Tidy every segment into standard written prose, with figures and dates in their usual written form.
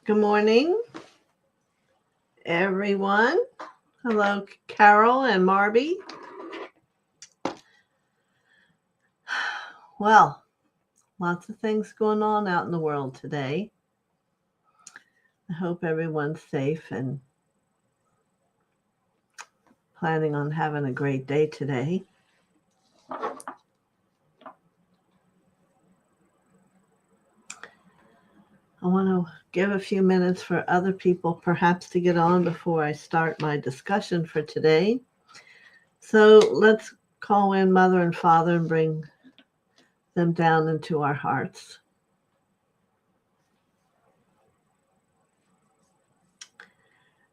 Good morning, everyone. Hello, Carol and Marby. Well, lots of things going on out in the world today. I hope everyone's safe and planning on having a great day today. I want to give a few minutes for other people perhaps to get on before I start my discussion for today. So let's call in Mother and Father and bring them down into our hearts.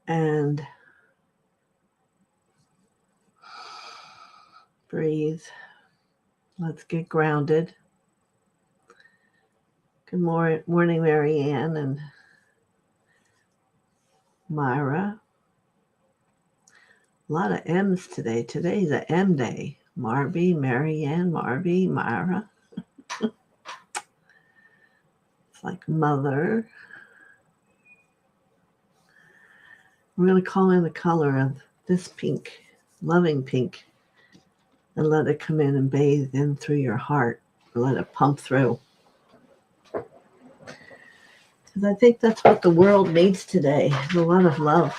And breathe. Let's get grounded. Good morning, Mary Ann and Myra. A lot of M's today. Today's an M day. Marby, Mary Ann, Marby, Myra. It's like Mother. I'm going to call in the color of this pink, loving pink, and let it come in and bathe in through your heart. Let it pump through. Because I think that's what the world needs today, a lot of love.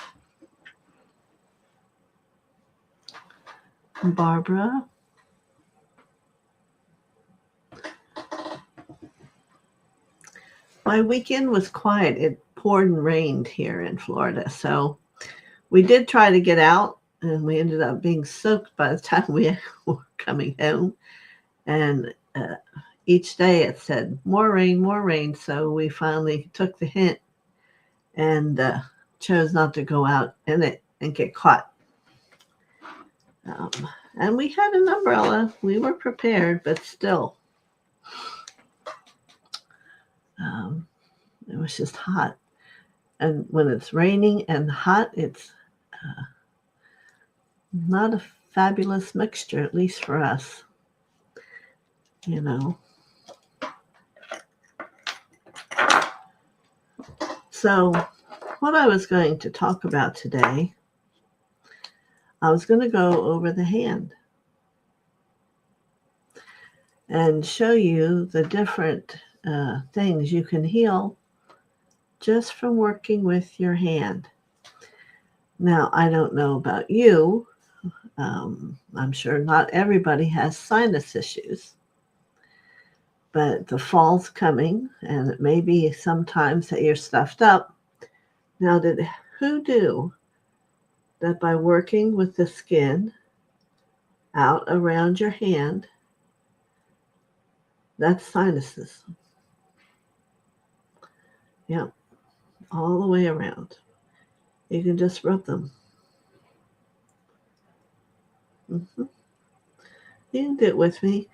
Barbara. My weekend was quiet. It poured and rained here in Florida. So we did try to get out, and we ended up being soaked by the time we were coming home. And each day it said, more rain, more rain. So we finally took the hint and chose not to go out in it and get caught. And we had an umbrella. We were prepared, but still. It was just hot. And when it's raining and hot, it's not a fabulous mixture, at least for us. You know. So what I was going to talk about today, I was going to go over the hand and show you the different things you can heal just from working with your hand. Now, I don't know about you. I'm sure not everybody has sinus issues, but the fall's coming, and it may be sometimes that you're stuffed up. Now, who knew that by working with the skin out around your hand, that's sinuses? Yep, all the way around. You can just rub them. You can do it with me,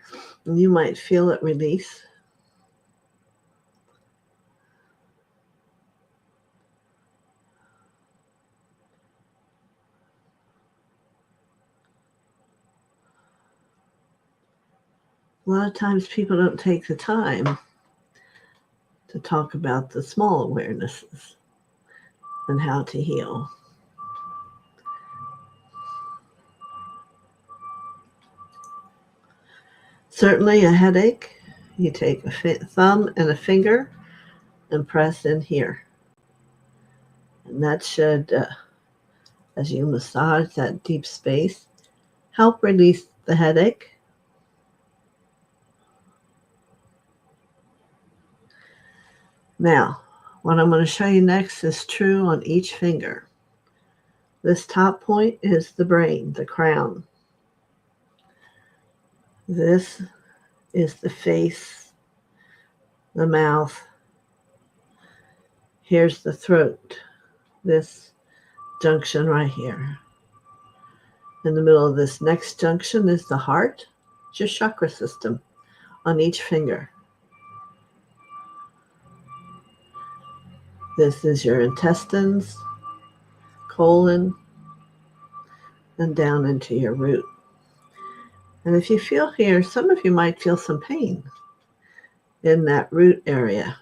and you might feel it release. A lot of times people don't take the time to talk about the small awarenesses and how to heal. Certainly a headache, you take a thumb and a finger and press in here. And that should, as you massage that deep space, help release the headache. Now, what I'm going to show you next is true on each finger. This top point is the brain, the crown. This is the face, the mouth. Here's the throat, this junction right here. In the middle of this next junction is the heart. It's your chakra system on each finger. This is your intestines, colon, and down into your root. And if you feel here, some of you might feel some pain in that root area.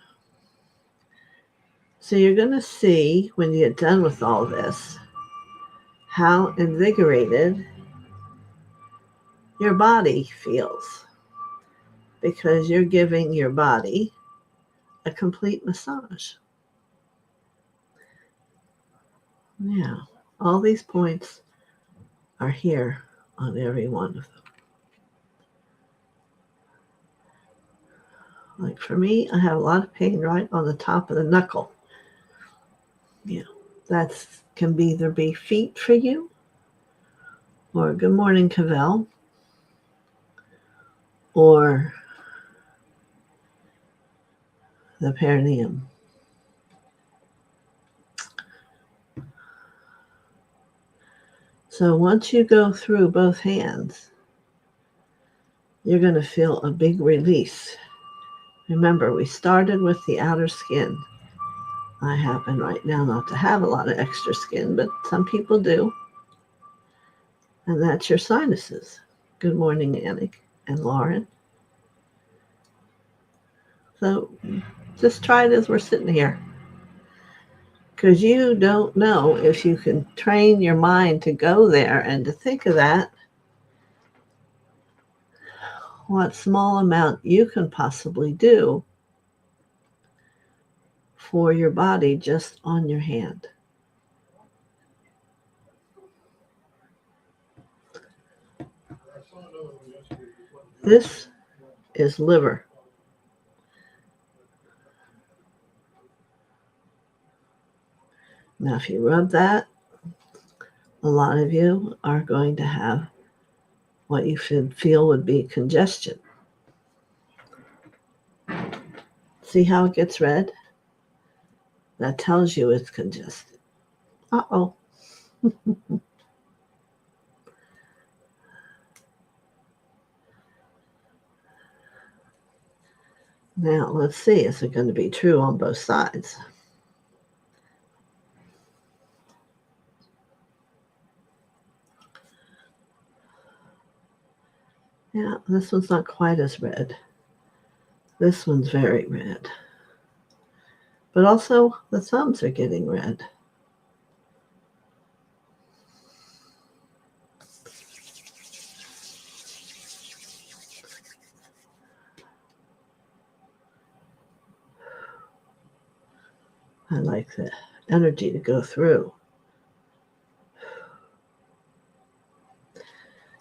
So you're going to see when you get done with all this how invigorated your body feels, because you're giving your body a complete massage. Yeah, all these points are here on every one of them. Like for me, I have a lot of pain right on the top of the knuckle. Yeah, that can either be feet for you, or good morning, Cavell, or the perineum. So once you go through both hands, you're going to feel a big release. Remember, we started with the outer skin. I happen right now not to have a lot of extra skin, but some people do. And that's your sinuses. Good morning, Anik and Lauren. So just try it as we're sitting here, because you don't know if you can train your mind to go there and to think of that, what small amount you can possibly do for your body just on your hand. This is liver. Now, if you rub that, a lot of you are going to have what you should feel would be congestion. See how it gets red? That tells you it's congested. Uh-oh. Now, let's see. Is it going to be true on both sides? Yeah, this one's not quite as red. This one's very red. But also, the thumbs are getting red. I like the energy to go through,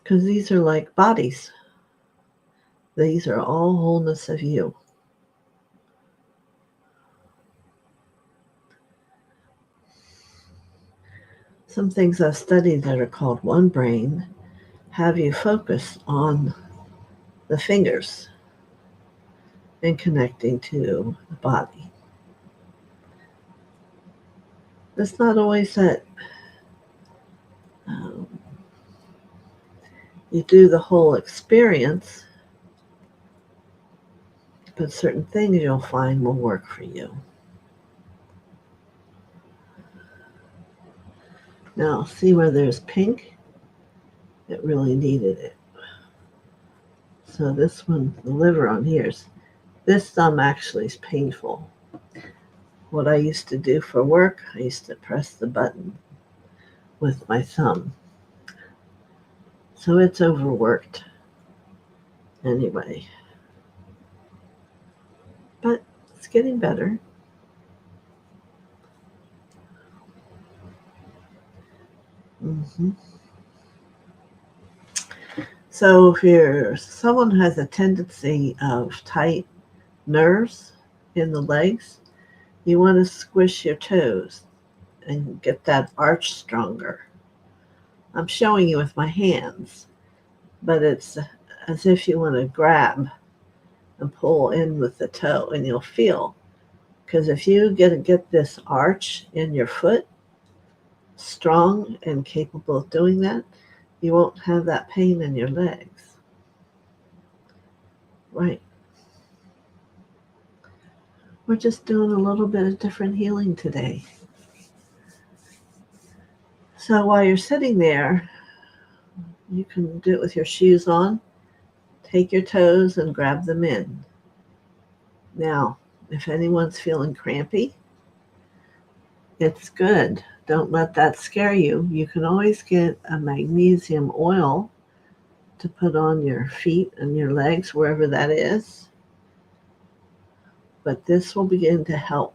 because these are like bodies. These are all wholeness of you. Some things I've studied that are called one brain have you focus on the fingers and connecting to the body. It's not always that you do the whole experience, but certain things you'll find will work for you. Now, see where there's pink? It really needed it. So this one, the liver on here, this thumb actually is painful. What I used to do for work, I used to press the button with my thumb. So it's overworked anyway. But it's getting better. Mm-hmm. So if someone has a tendency of tight nerves in the legs, you want to squish your toes and get that arch stronger. I'm showing you with my hands, but it's as if you want to grab and pull in with the toe, and you'll feel. Because if you get this arch in your foot strong and capable of doing that, you won't have that pain in your legs. Right. We're just doing a little bit of different healing today. So while you're sitting there, you can do it with your shoes on. Take your toes and grab them in. Now, if anyone's feeling crampy, It's good. Don't let that scare you. You can always get a magnesium oil to put on your feet and your legs, wherever that is. But this will begin to help.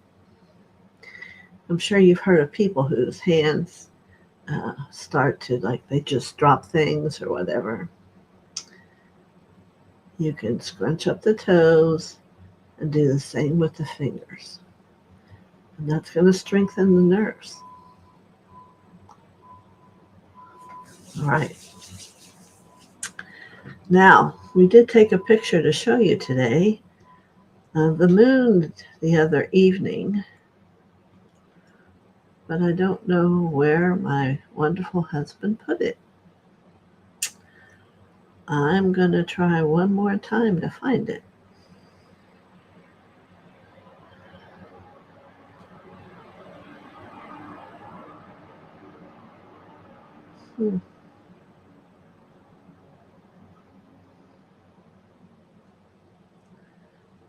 I'm sure you've heard of people whose hands start to, like, they just drop things or whatever. You can scrunch up the toes and do the same with the fingers. And that's going to strengthen the nerves. All right. Now, we did take a picture to show you today of the moon the other evening, but I don't know where my wonderful husband put it. I'm going to try one more time to find it.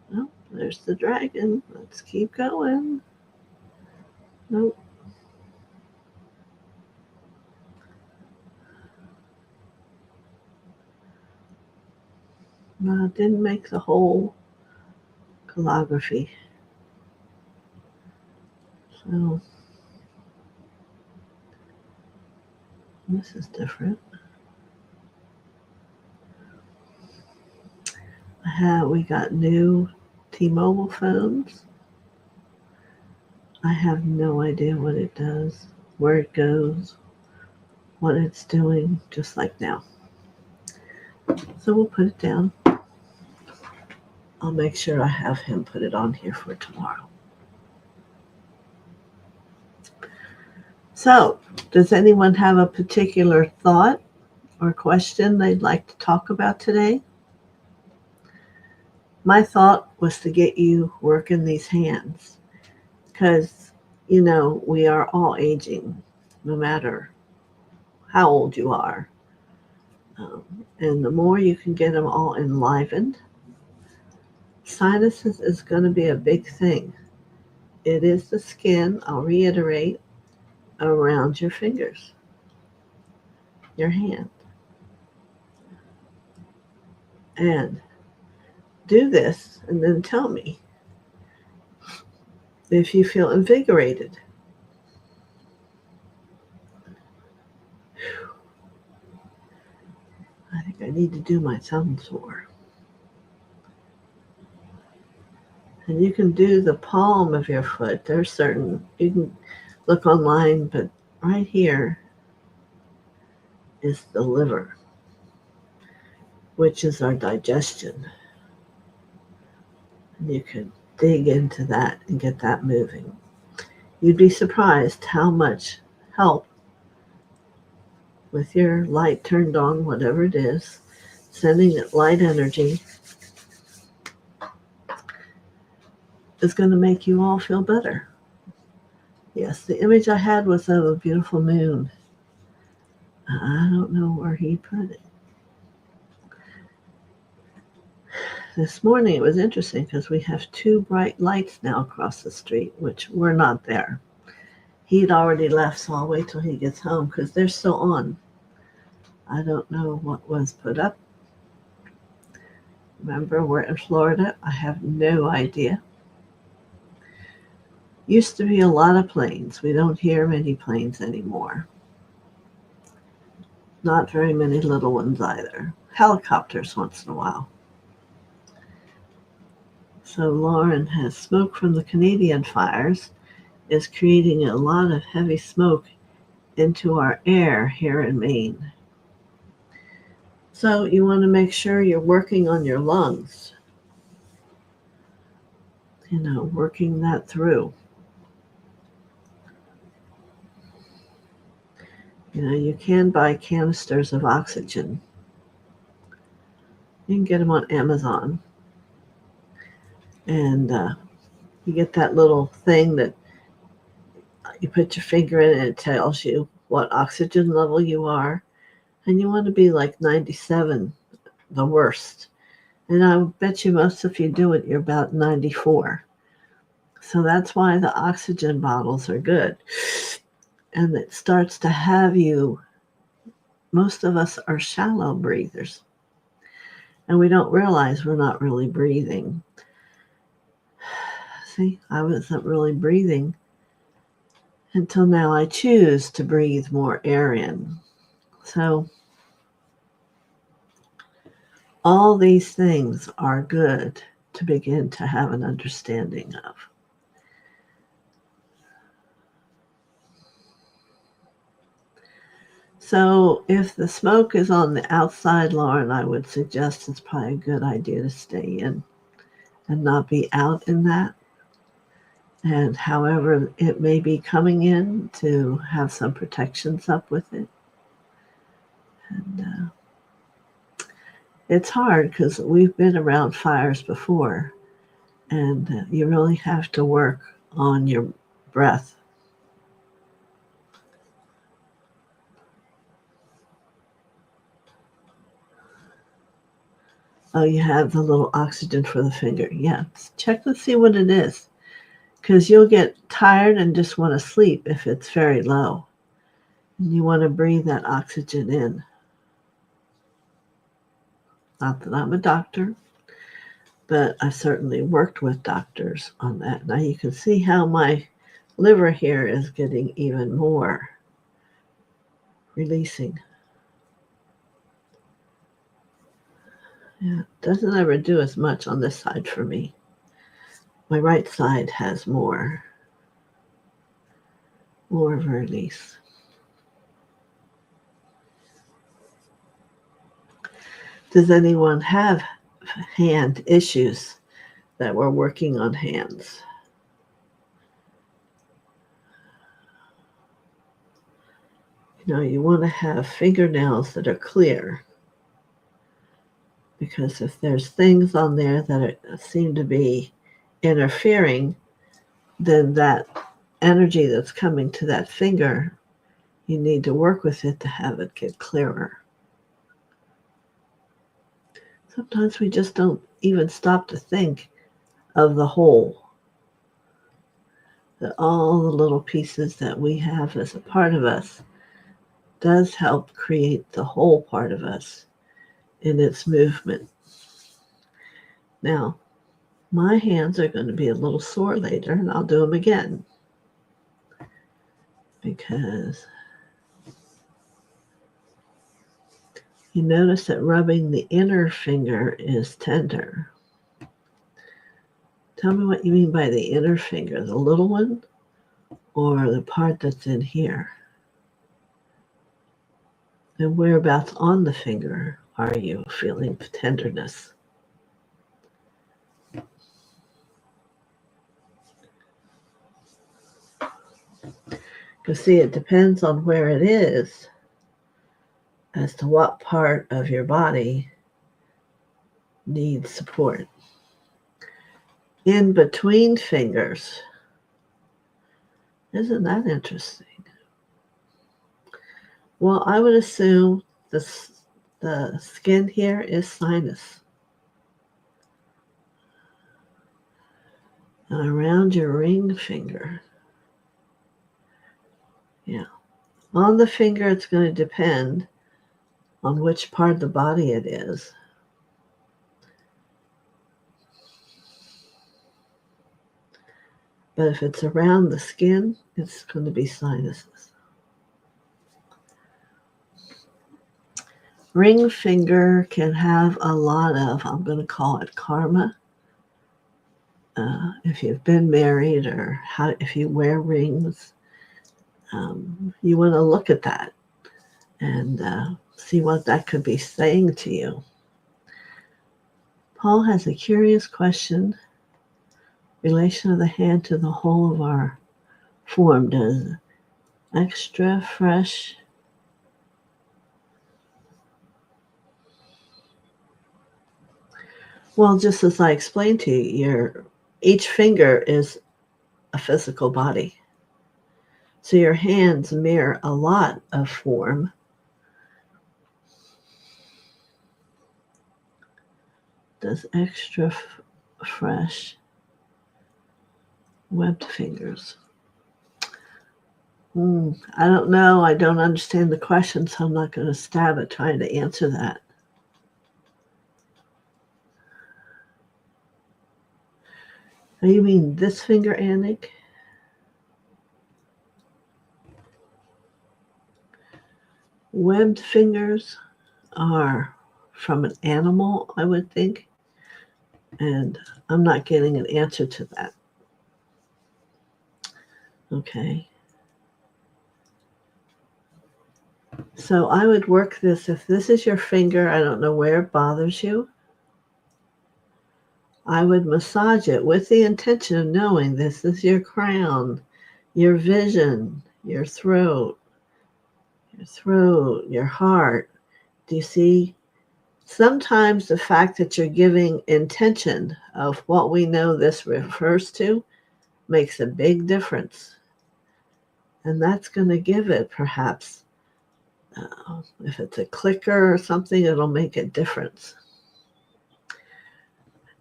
Well, there's the dragon. Let's keep going. Nope. No, it didn't make the whole calligraphy. So this is different. We got new T-Mobile phones. I have no idea what it does, where it goes, what it's doing, just like now. So we'll put it down. I'll make sure I have him put it on here for tomorrow. So, does anyone have a particular thought or question they'd like to talk about today? My thought was to get you working these hands because, we are all aging, no matter how old you are. And the more you can get them all enlivened, sinuses is going to be a big thing. It is the skin, I'll reiterate, around your fingers, your hand. And do this and then tell me if you feel invigorated. I think I need to do my thumbs more. And you can do the palm of your foot. There's certain, you can look online, but right here is the liver, which is our digestion. And you can dig into that and get that moving. You'd be surprised how much help with your light turned on, whatever it is, sending it light energy is going to make you all feel better. Yes, the image I had was of a beautiful moon. I don't know where he put it. This morning it was interesting because we have two bright lights now across the street, which were not there. He'd already left, so I'll wait till he gets home because they're still on. I don't know what was put up. Remember, we're in Florida. I have no idea. Used to be a lot of planes. We don't hear many planes anymore. Not very many little ones either. Helicopters once in a while. So Lauren has smoke from the Canadian fires is creating a lot of heavy smoke into our air here in Maine. So you want to make sure you're working on your lungs. Working that through. You can buy canisters of oxygen. You can get them on Amazon. And you get that little thing that you put your finger in and it tells you what oxygen level you are. And you want to be like 97, the worst. And I bet you most if you do it, you're about 94. So that's why the oxygen bottles are good. And it starts to have you, most of us are shallow breathers. And we don't realize we're not really breathing. See, I wasn't really breathing until now. I choose to breathe more air in. So all these things are good to begin to have an understanding of. So if the smoke is on the outside, Lauren, I would suggest it's probably a good idea to stay in and not be out in that. And however it may be coming in, to have some protections up with it. And it's hard because we've been around fires before, and you really have to work on your breath. Oh, you have the little oxygen for the finger. Yeah, check to see what it is, because you'll get tired and just want to sleep if it's very low. And you want to breathe that oxygen in. Not that I'm a doctor, but I certainly worked with doctors on that. Now you can see how my liver here is getting even more releasing. Yeah, it doesn't ever do as much on this side for me. My right side has more of a release. Does anyone have hand issues that we're working on hands? You know, you want to have fingernails that are clear, because if there's things on there that seem to be interfering, then that energy that's coming to that finger, you need to work with it to have it get clearer. Sometimes we just don't even stop to think of the whole, that all the little pieces that we have as a part of us does help create the whole part of us in its movement. Now, my hands are going to be a little sore later, and I'll do them again, because you notice that rubbing the inner finger is tender. Tell me what you mean by the inner finger, the little one or the part that's in here? And whereabouts on the finger are you feeling tenderness? Because see, it depends on where it is as to what part of your body needs support. In between fingers. Isn't that interesting? Well, I would assume the skin here is sinus. And around your ring finger. Yeah. On the finger, it's going to depend on which part of the body it is. But if it's around the skin, it's going to be sinuses. Ring finger can have a lot of, I'm going to call it karma. If you've been married, or if you wear rings, you want to look at that and see what that could be saying to you. Paul has a curious question. Relation of the hand to the whole of our form. Does extra fresh Well, just as I explained to you, each finger is a physical body. So your hands mirror a lot of form. Does extra fresh Webbed fingers. I don't know. I don't understand the question, so I'm not going to stab at trying to answer that. Oh, you mean this finger, Anik? Webbed fingers are from an animal, I would think. And I'm not getting an answer to that. Okay. So I would work this. If this is your finger, I don't know where it bothers you. I would massage it with the intention of knowing this is your crown, your vision, your throat, your heart. Do you see? Sometimes the fact that you're giving intention of what we know this refers to makes a big difference. And that's going to give it perhaps, if it's a clicker or something, it'll make a difference.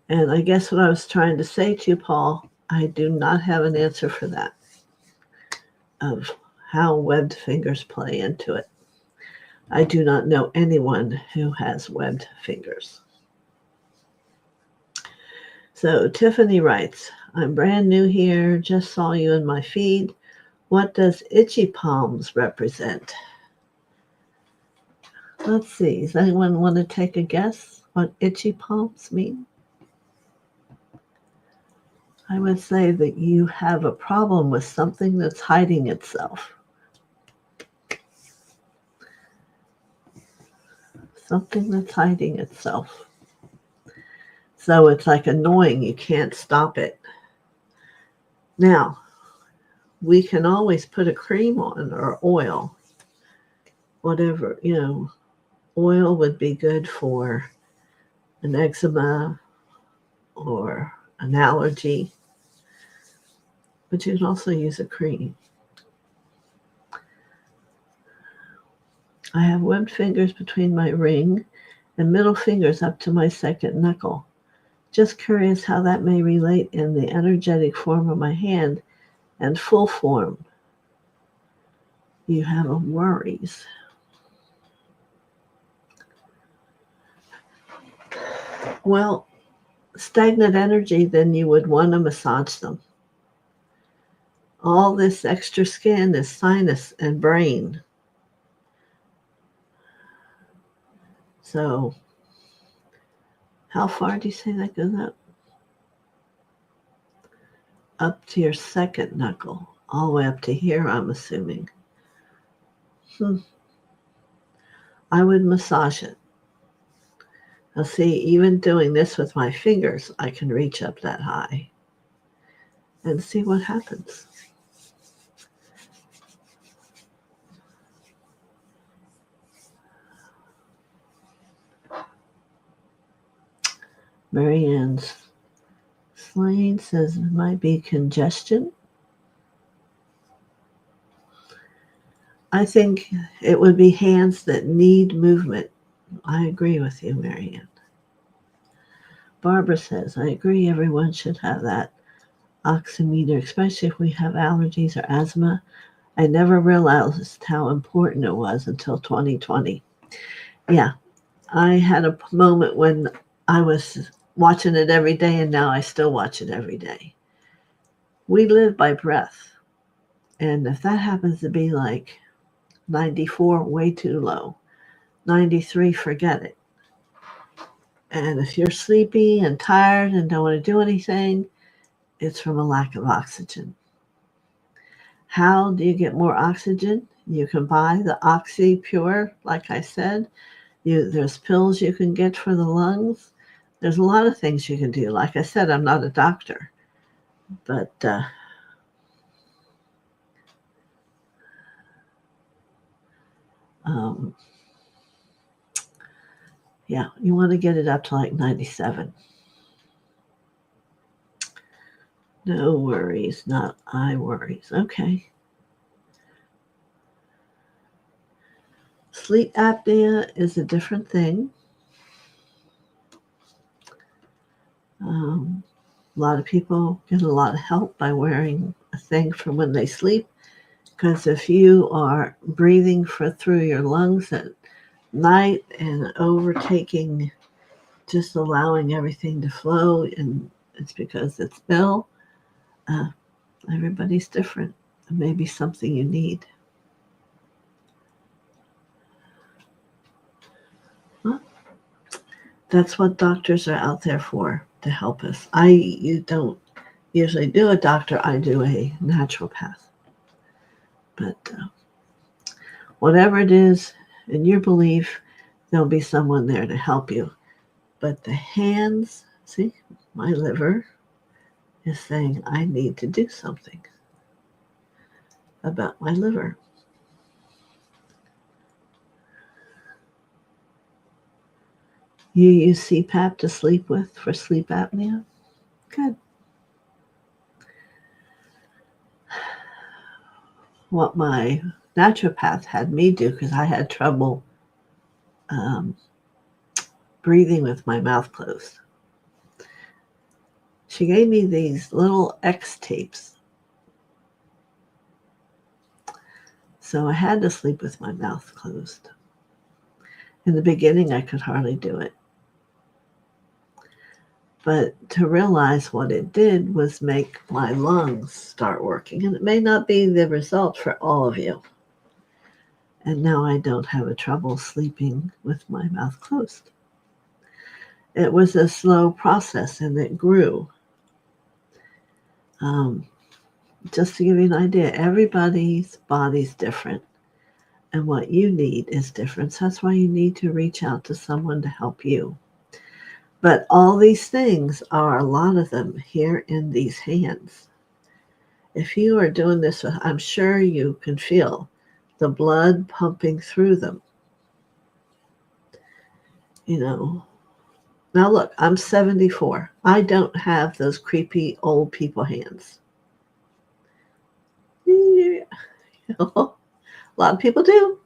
And I guess what I was trying to say to you, Paul, I do not have an answer for that, of how webbed fingers play into it. I do not know anyone who has webbed fingers. So Tiffany writes, I'm brand new here, just saw you in my feed. What does itchy palms represent? Let's see, does anyone want to take a guess what itchy palms mean? I would say that you have a problem with something that's hiding itself. Something that's hiding itself. So it's like annoying, you can't stop it. Now, we can always put a cream on or oil, whatever, oil would be good for an eczema or an allergy, but you can also use a cream. I have webbed fingers between my ring and middle fingers up to my second knuckle. Just curious how that may relate in the energetic form of my hand and full form. You have worries. Well, stagnant energy, then you would want to massage them. All this extra skin is sinus and brain. So, how far do you say that goes up? Up to your second knuckle, all the way up to here, I'm assuming. I would massage it. Now see, even doing this with my fingers, I can reach up that high and see what happens. Marianne Slane says it might be congestion. I think it would be hands that need movement. I agree with you, Marianne. Barbara says, I agree everyone should have that oximeter, especially if we have allergies or asthma. I never realized how important it was until 2020. Yeah, I had a moment when I was watching it every day, and now I still watch it every day. We live by breath. And if that happens to be like 94, way too low. 93, forget it. And if you're sleepy and tired and don't want to do anything, it's from a lack of oxygen. How do you get more oxygen? You can buy the Oxy Pure, like I said. There's pills you can get for the lungs. There's a lot of things you can do. Like I said, I'm not a doctor, but yeah, you want to get it up to like 97. No worries, not eye worries. Okay. Sleep apnea is a different thing. A lot of people get a lot of help by wearing a thing for when they sleep, because if you are breathing through your lungs at night and overtaking, just allowing everything to flow, and it's because it's ill. Everybody's different. It may be something you need. Well, that's what doctors are out there for, to help us. You don't usually do a doctor. I do a naturopath. But whatever it is in your belief, there'll be someone there to help you. But the hands, see, my liver is saying I need to do something about my liver. You use CPAP to sleep with for sleep apnea? Good. What my naturopath had me do, because I had trouble breathing with my mouth closed. She gave me these little X tapes. So I had to sleep with my mouth closed. In the beginning, I could hardly do it. But to realize what it did was make my lungs start working. And it may not be the result for all of you. And now I don't have a trouble sleeping with my mouth closed. It was a slow process and it grew. Just to give you an idea, everybody's body's different. And what you need is different. So that's why you need to reach out to someone to help you. But all these things are, a lot of them, here in these hands. If you are doing this, I'm sure you can feel the blood pumping through them. You know. Now look, I'm 74. I don't have those creepy old people hands. A lot of people do.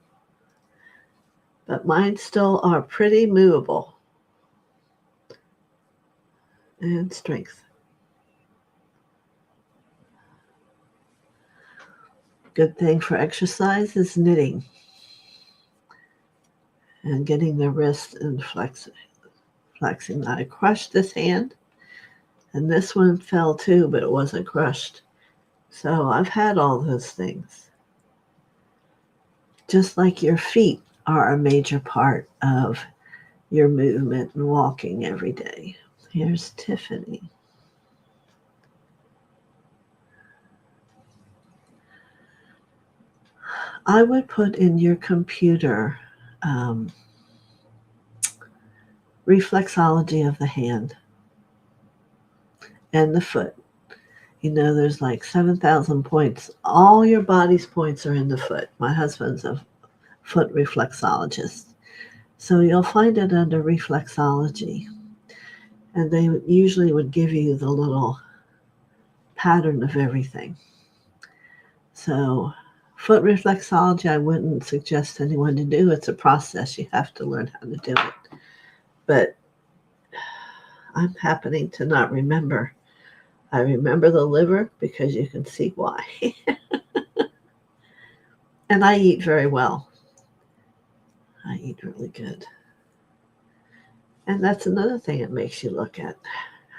But mine still are pretty movable. And strength. Good thing for exercise is knitting. And getting the wrist and flexing. I crushed this hand. And this one fell too, but it wasn't crushed. So I've had all those things. Just like your feet are a major part of your movement and walking every day. Here's Tiffany. I would put in your computer reflexology of the hand and the foot. You know, there's like 7,000 points. All your body's points are in the foot. My husband's a foot reflexologist. So you'll find it under reflexology. And they usually would give you the little pattern of everything. So foot reflexology, I wouldn't suggest anyone to do. It's a process. You have to learn how to do it. But I'm happening to not remember. I remember the liver because you can see why. And I eat very well. I eat really good. And that's another thing it makes you look at.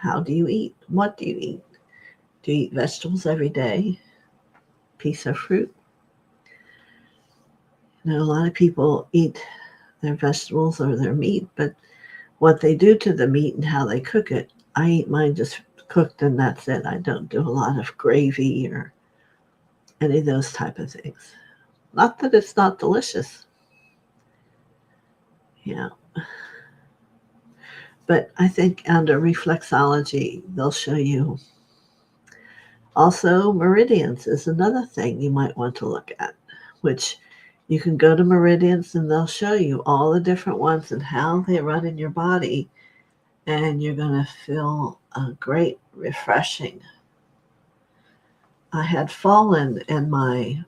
How do you eat? What do you eat? Do you eat vegetables every day? Piece of fruit? You know, a lot of people eat their vegetables or their meat, but what they do to the meat and how they cook it, I eat mine just cooked and that's it. I don't do a lot of gravy or any of those type of things. Not that it's not delicious. Yeah. But I think under reflexology, they'll show you. Also, meridians is another thing you might want to look at, which you can go to meridians and they'll show you all the different ones and how they run in your body. And you're going to feel a great refreshing. I had fallen in my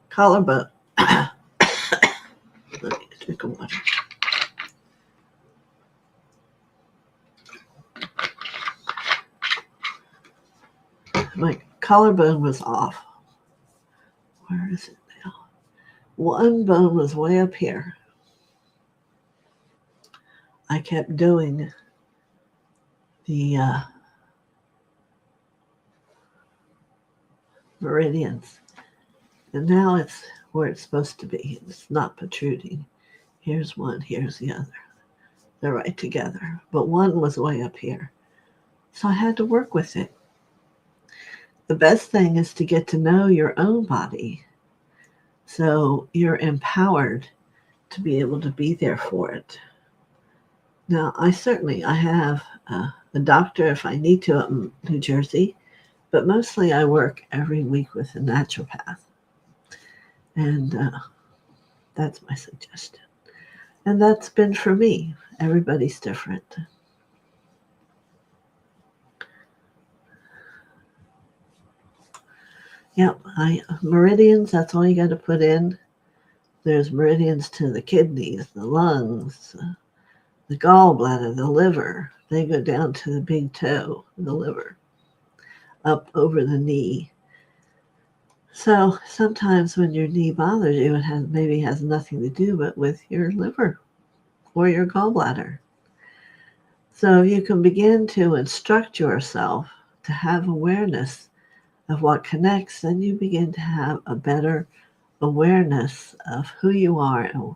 collarbone. Let me drink a water. my collarbone was off. Where is it now? One bone was way up here. I kept doing the meridians, and now it's where it's supposed to be. It's not protruding. Here's one, here's the other. They're right together, but one was way up here. So I had to work with it. The best thing is to get to know your own body so you're empowered to be able to be there for it. Now, I have a doctor if I need to up in New Jersey, but mostly I work every week with a naturopath. And that's my suggestion. And that's been for me. Everybody's different. Yep, meridians, that's all you got to put in. There's meridians to the kidneys, the lungs, the gallbladder, the liver. They go down to the big toe, the liver, up over the knee. So sometimes when your knee bothers you, it maybe has nothing to do but with your liver or your gallbladder. So you can begin to instruct yourself to have awareness of what connects, then you begin to have a better awareness of who you are and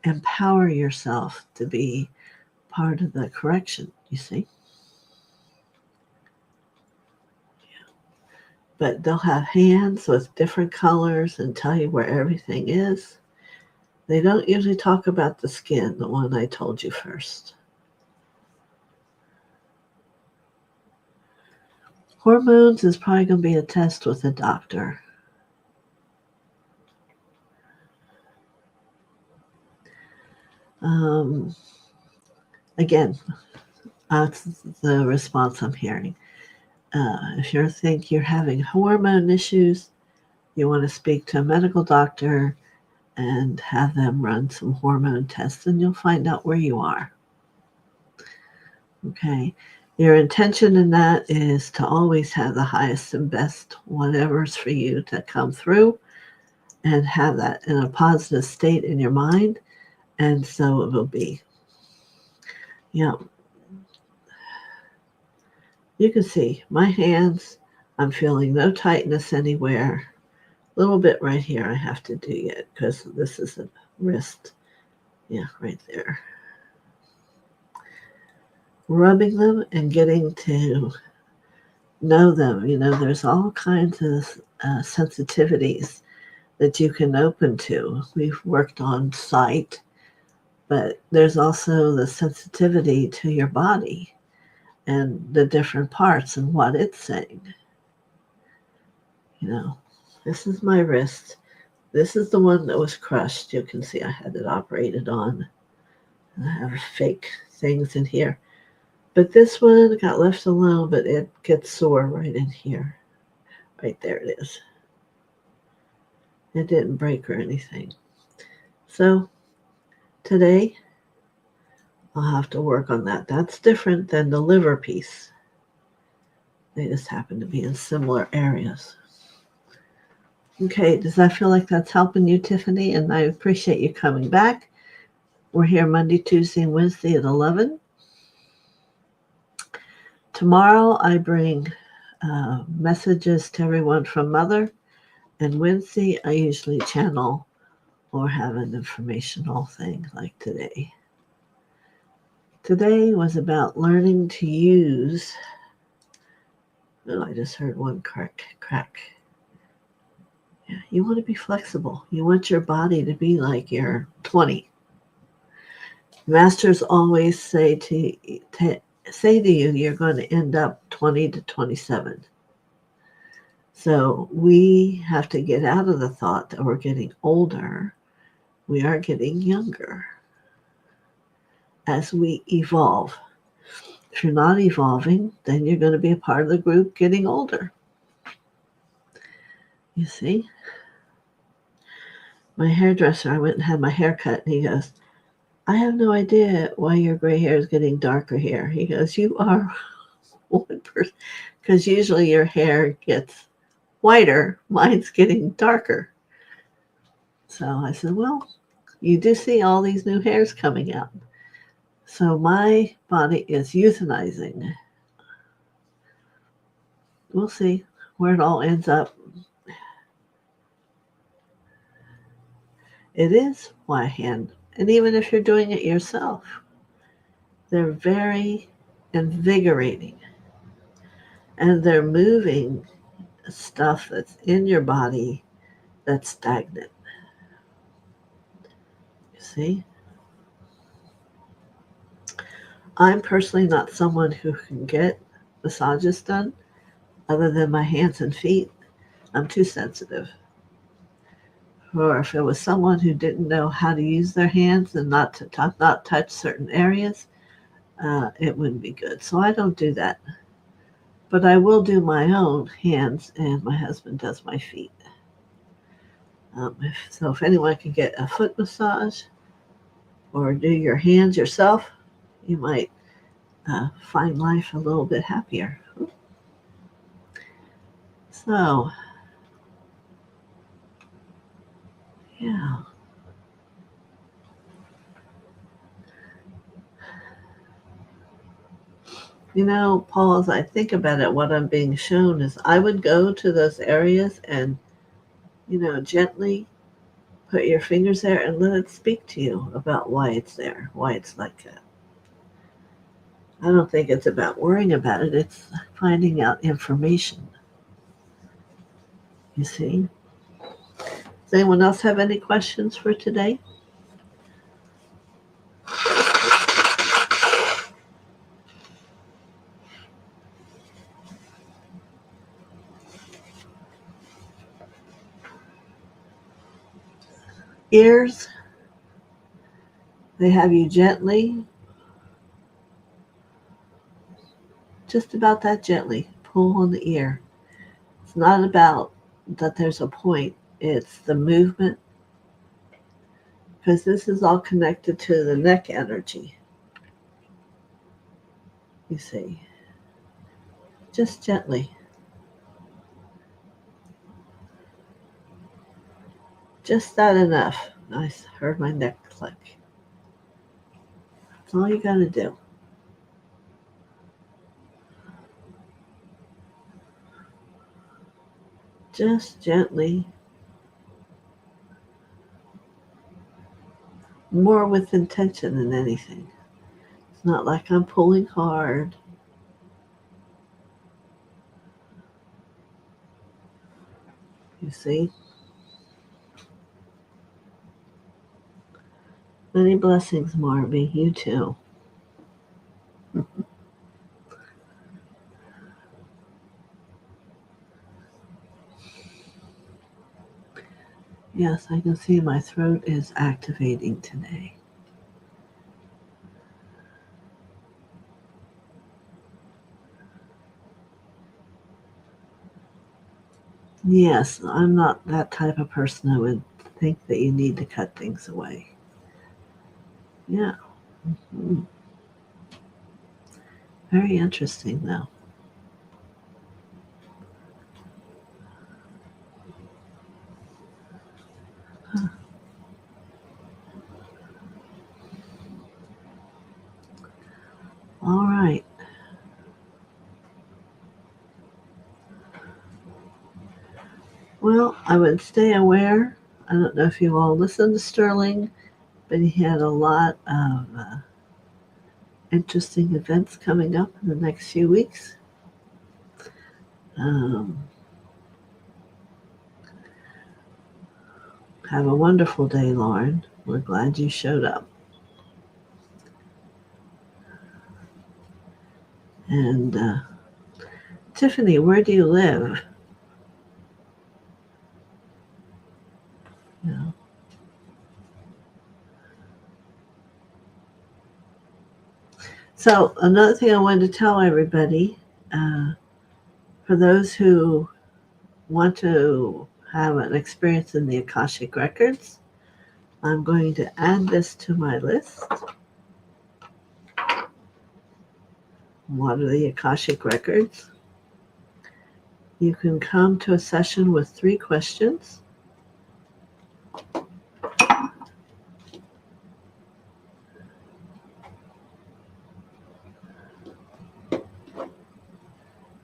empower yourself to be part of the correction, you see. Yeah. But they'll have hands with different colors and tell you where everything is. They don't usually talk about the skin, the one I told you first. Hormones is probably going to be a test with a doctor. Again, that's the response I'm hearing. If you think you're having hormone issues, you want to speak to a medical doctor and have them run some hormone tests, and you'll find out where you are. Okay. Your intention in that is to always have the highest and best whatever's for you to come through and have that in a positive state in your mind, and so it will be. Yeah. You can see my hands, I'm feeling no tightness anywhere. A little bit right here I have to do yet because this is a wrist. Yeah, right there. Rubbing them and getting to know them. You know, there's all kinds of sensitivities that you can open to. We've worked on sight, but there's also the sensitivity to your body and the different parts and what it's saying. You know, this is my wrist. This is the one that was crushed. You can see I had it operated on. And I have fake things in here. But this one got left alone, but it gets sore right in here. Right there it is. It didn't break or anything. So today, I'll have to work on that. That's different than the liver piece. They just happen to be in similar areas. Okay, does that feel like that's helping you, Tiffany? And I appreciate you coming back. We're here Monday, Tuesday, and Wednesday at 11. Tomorrow, I bring messages to everyone from Mother. And Wednesday, I usually channel or have an informational thing like today. Today was about learning to use. Oh, I just heard one crack. Yeah, you want to be flexible. You want your body to be like you're 20. Masters always say to you, you're going to end up 20 to 27. So we have to get out of the thought that we're getting older. We are getting younger as we evolve. If you're not evolving, then you're going to be a part of the group getting older. You see? My hairdresser, I went and had my hair cut, and he goes, I have no idea why your gray hair is getting darker here. He goes, you are one person. because usually your hair gets whiter. Mine's getting darker. So I said, well, you do see all these new hairs coming out. So my body is euthanizing. We'll see where it all ends up. It is by hand. And even if you're doing it yourself, they're very invigorating. And they're moving stuff that's in your body that's stagnant. You see? I'm personally not someone who can get massages done other than my hands and feet. I'm too sensitive. Or if it was someone who didn't know how to use their hands and not touch certain areas, it wouldn't be good. So I don't do that. But I will do my own hands, and my husband does my feet. If anyone can get a foot massage or do your hands yourself, you might find life a little bit happier. So, yeah. You know, Paul, as I think about it, what I'm being shown is I would go to those areas and, gently put your fingers there and let it speak to you about why it's there, why it's like that. I don't think it's about worrying about it. It's finding out information. You see? Does anyone else have any questions for today? Ears, they have you gently, just about that gently, pull on the ear. It's not about that there's a point. It's the movement, because this is all connected to the neck energy. You see, just gently. Just that enough. I heard my neck click. That's all you got to do. Just gently. More with intention than anything. It's not like I'm pulling hard. You see? Many blessings, Marby. You too. Yes, I can see my throat is activating today. Yes, I'm not that type of person who would think that you need to cut things away. Yeah. Mm-hmm. Very interesting, though. Huh. All right. Well, I would stay aware. I don't know if you all listened to Sterling, but he had a lot of interesting events coming up in the next few weeks. Have a wonderful day, Lauren. We're glad you showed up. And Tiffany, where do you live? No. So another thing I wanted to tell everybody, for those who want to have an experience in the Akashic Records, I'm going to add this to my list. What are the Akashic Records? You can come to a session with 3 questions.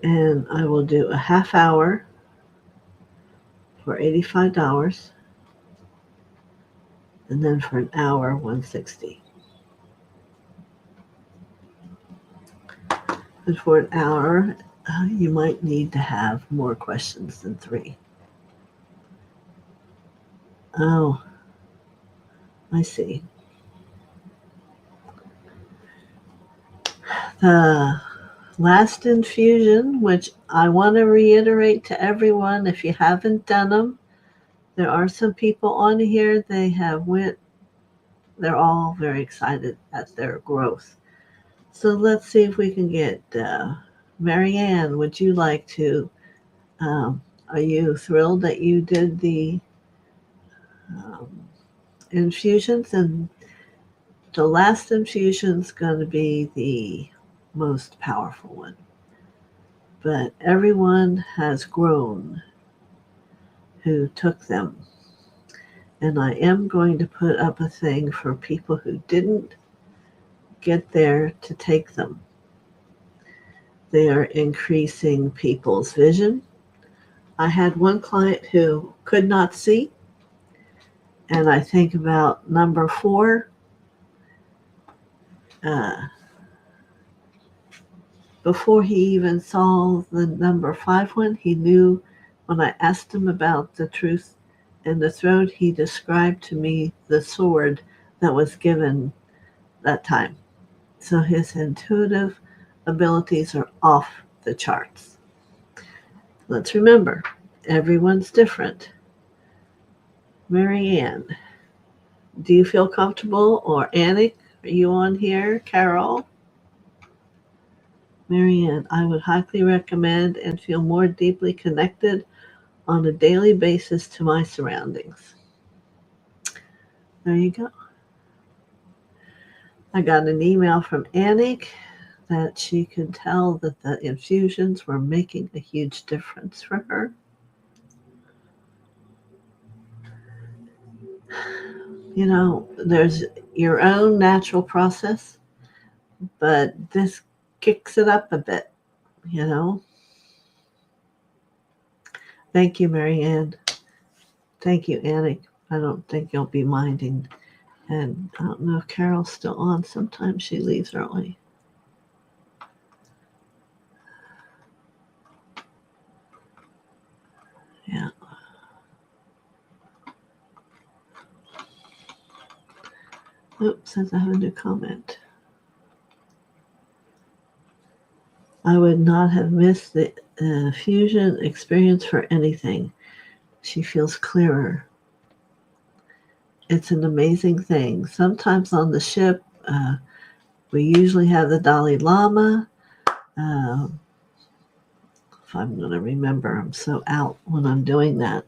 And I will do a half hour for $85, and then for an hour, $160. And for an hour, you might need to have more questions than 3. Oh, I see. The last infusion, which I want to reiterate to everyone, if you haven't done them, there are some people on here, they're all very excited at their growth. So let's see if we can get, Marianne, would you like to, are you thrilled that you did the infusions? And the last infusion's going to be the most powerful one. But everyone has grown who took them. And I am going to put up a thing for people who didn't get there to take them. They are increasing people's vision. I had one client who could not see, and I think about number 4. Before he even saw the number 5 one, he knew. When I asked him about the truth in the throat, he described to me the sword that was given that time. So his intuitive abilities are off the charts. Let's remember, everyone's different. Marianne, do you feel comfortable? Or Anik, are you on here? Carol? Marianne, I would highly recommend and feel more deeply connected on a daily basis to my surroundings. There you go. I got an email from Anik that she could tell that the infusions were making a huge difference for her. You know, there's your own natural process, but this kicks it up a bit, you know. Thank you, Marianne. Thank you, Anik. I don't think you'll be minding. And I don't know if Carol's still on. Sometimes she leaves early. Yeah. Oops, says I have a new comment. I would not have missed the fusion experience for anything. She feels clearer. It's an amazing thing. Sometimes on the ship, we usually have the Dalai Lama. If I'm going to remember, I'm so out when I'm doing that.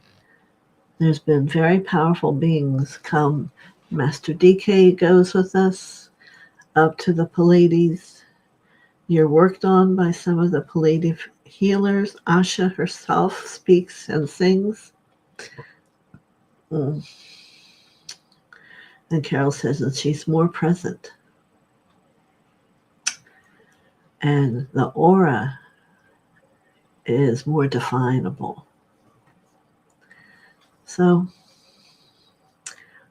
There's been very powerful beings come. Master DK goes with us up to the Pleiades. You're worked on by some of the Pleiadian healers. Asha herself speaks and sings. And Carol says that she's more present. And the aura is more definable. So,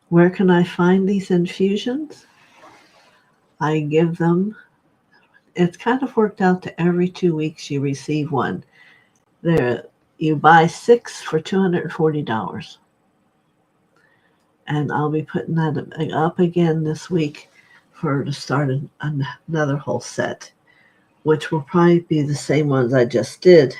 where can I find these infusions? I give them. It's kind of worked out to every 2 weeks you receive one. You buy 6 for $240. And I'll be putting that up again this week to start another whole set, which will probably be the same ones I just did.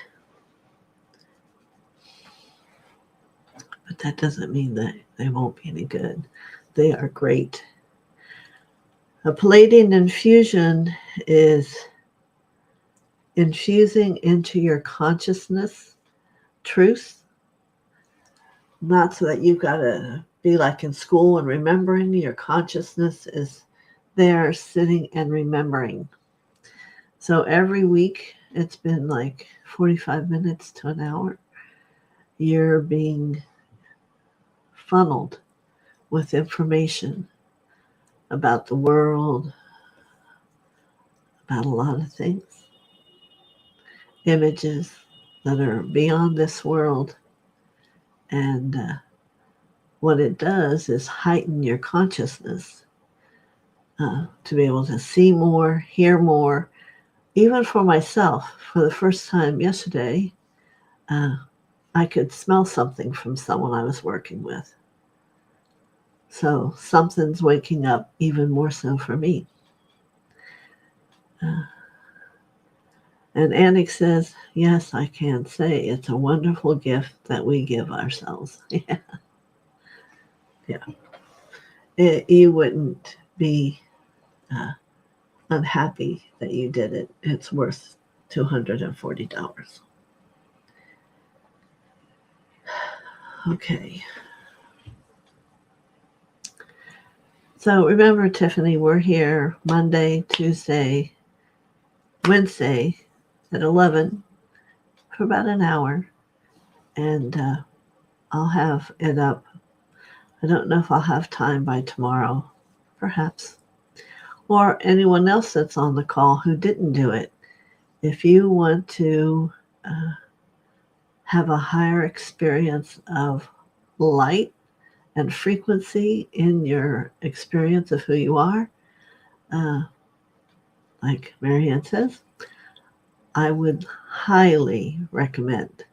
But that doesn't mean that they won't be any good. They are great. A Pleiadian infusion is infusing into your consciousness truth, not so that you've got to be like in school and remembering. Your consciousness is there sitting and remembering. So every week it's been like 45 minutes to an hour. You're being funneled with information about the world, about a lot of things, images that are beyond this world. And what it does is heighten your consciousness to be able to see more, hear more. Even for myself, for the first time yesterday, I could smell something from someone I was working with. So something's waking up even more so for me. And Annie says, yes, I can say it's a wonderful gift that we give ourselves. Yeah. You wouldn't be unhappy that you did it. It's worth $240. Okay. So remember, Tiffany, we're here Monday, Tuesday, Wednesday at 11 for about an hour. And I'll have it up. I don't know if I'll have time by tomorrow, perhaps. Or anyone else that's on the call who didn't do it. If you want to have a higher experience of light and frequency in your experience of who you are, like Marianne says, I would highly recommend.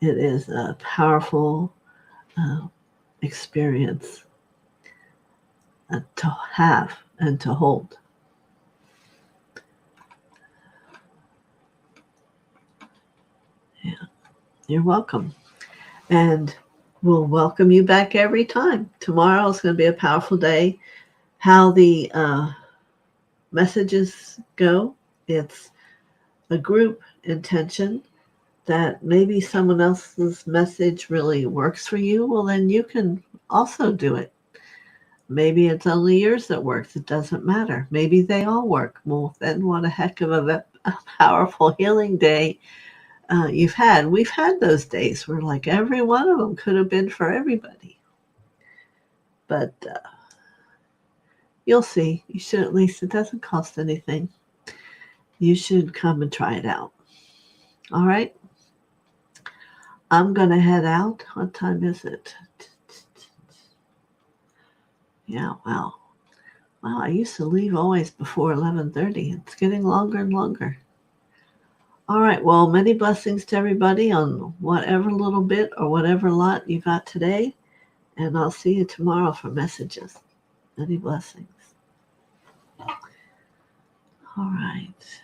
It is a powerful experience to have and to hold. Yeah, you're welcome. And we'll welcome you back every time. Tomorrow is going to be a powerful day. How the messages go, it's a group intention that maybe someone else's message really works for you. Well, then you can also do it. Maybe it's only yours that works. It doesn't matter. Maybe they all work. Well, then what a heck of a powerful healing day you've had. We've had those days where like every one of them could have been for everybody. But you'll see. You should at least, it doesn't cost anything. You should come and try it out. All right? I'm going to head out. What time is it? Yeah, wow. Wow, I used to leave always before 11:30. It's getting longer and longer. All right, well, many blessings to everybody on whatever little bit or whatever lot you got today. And I'll see you tomorrow for messages. Many blessings. All right.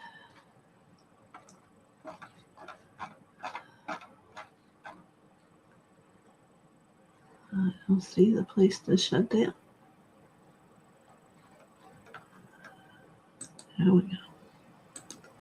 I don't see the place to shut down. There we go.